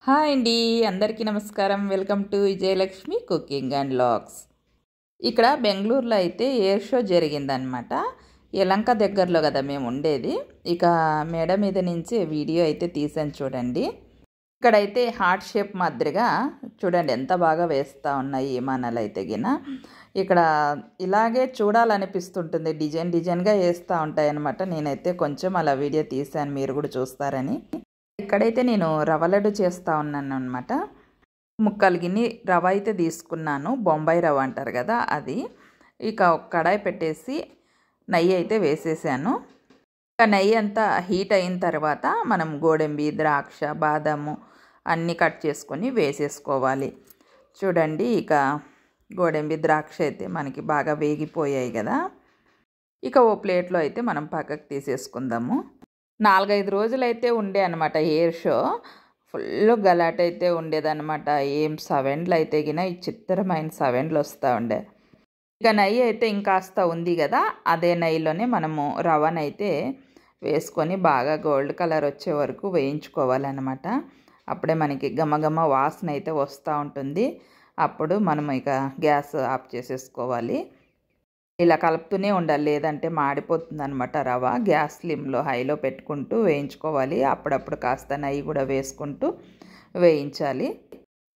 Hi అండి, అందరికీ నమస్కారం. Welcome to Vijayalakshmi cooking and vlogs. ఇక్కడ బెంగళూరులో అయితే ఎయిర్ షో జరిగిందనమాట. యలంక దగ్గరలో కదా మేము ఉండేది. ఇక మేడ మీద నుంచి వీడియో అయితే తీసాను చూడండి. ఇక్కడైతే హార్ట్ షేప్ మాదిరిగా చూడండి ఎంత బాగా వేస్తూ ఉన్నాయి విమానాలు అయితే గిన. ఇక్కడ ఇలాగే చూడాలనిపిస్తుంటుంది, డిజైన్ డిజైన్గా వేస్తూ ఉంటాయి అన్నమాట. నేనైతే కొంచెం అలా వీడియో తీసాను, మీరు కూడా చూస్తారని. ఇక్కడైతే నేను రవ్వ లడ్డు చేస్తూ ఉన్నాను అనమాట. ముక్కలు గిన్ని రవ్వ అయితే తీసుకున్నాను, బొంబాయి రవ్వ అంటారు కదా అది. ఇక ఒక కడాయి పెట్టేసి నెయ్యి అయితే వేసేసాను. ఇక నెయ్యి అంతా హీట్ అయిన తర్వాత మనం గోడంబి, ద్రాక్ష, బాదాము అన్నీ కట్ చేసుకొని వేసేసుకోవాలి. చూడండి, ఇక గోడంబి, ద్రాక్ష అయితే మనకి బాగా వేగిపోయాయి కదా. ఇక ఓ ప్లేట్లో అయితే మనం పక్కకు తీసేసుకుందాము. 4-5 రోజులైతే ఉండే అనమాట ఎయిర్ షో. ఫుల్ గలాట్ అయితే ఉండేదన్నమాట. ఏం సవెండ్లు అయితే గిన ఈ చిత్రమైన సవెండ్లు వస్తూ ఉండే. ఇక నెయ్యి అయితే ఇంకాస్త ఉంది కదా, అదే నెయ్యిలోనే మనము రవ్వనైతే వేసుకొని బాగా గోల్డ్ కలర్ వచ్చే వరకు వేయించుకోవాలన్నమాట. అప్పుడే మనకి గమగమ వాసన అయితే వస్తూ ఉంటుంది. అప్పుడు మనం ఇక గ్యాస్ ఆఫ్ చేసేసుకోవాలి. ఇలా కలుపుతూనే ఉండాలి, లేదంటే మాడిపోతుంది అనమాట రవ్వ. గ్యాస్ స్లిమ్లో హైలో పెట్టుకుంటూ వేయించుకోవాలి. అప్పుడప్పుడు కాస్త నెయ్యి కూడా వేసుకుంటూ వేయించాలి.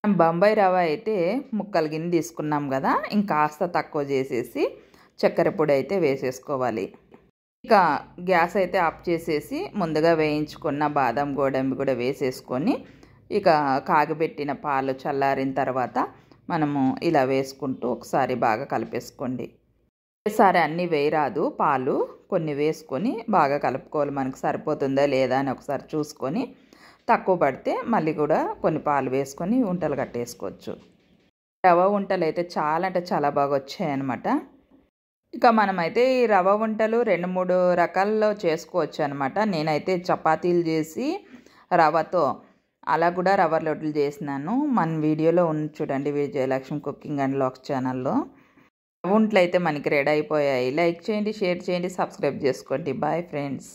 బొంబాయి రవ్వ అయితే ముక్కలు గిన్నె తీసుకున్నాం కదా, ఇంకాస్త తక్కువ చేసేసి చక్కెర పొడి అయితే వేసేసుకోవాలి. ఇక గ్యాస్ అయితే ఆఫ్ చేసేసి ముందుగా వేయించుకున్న బాదం, గోడంబి కూడా వేసేసుకొని ఇక కాగబెట్టిన పాలు చల్లారిన తర్వాత మనము ఇలా వేసుకుంటూ ఒకసారి బాగా కలిపేసుకోండి. ఒకసారి అన్నీ వేయరాదు, పాలు కొన్ని వేసుకొని బాగా కలుపుకోవాలి. మనకు సరిపోతుందా లేదా అని ఒకసారి చూసుకొని, తక్కువ పడితే మళ్ళీ కూడా కొన్ని పాలు వేసుకొని ఉంటలు కట్టేసుకోవచ్చు. రవ్వ ఉంటలు అయితే చాలా అంటే చాలా బాగా వచ్చాయన్నమాట. ఇక మనమైతే ఈ రవ్వ ఉంటలు 2-3 రకాల్లో చేసుకోవచ్చు అనమాట. నేనైతే చపాతీలు చేసి రవ్వతో అలా కూడా రవ్వ లడ్డులు చేసినాను. మన వీడియోలో ఉంది చూడండి, విజయలక్ష్మి కుకింగ్ అండ్ వ్లాగ్స్ ఛానల్లో. వంటలు అయితే మనకి రెడీ అయిపోయాయి. లైక్ చేయండి, షేర్ చేయండి, సబ్స్క్రైబ్ చేసుకోండి. Bye friends.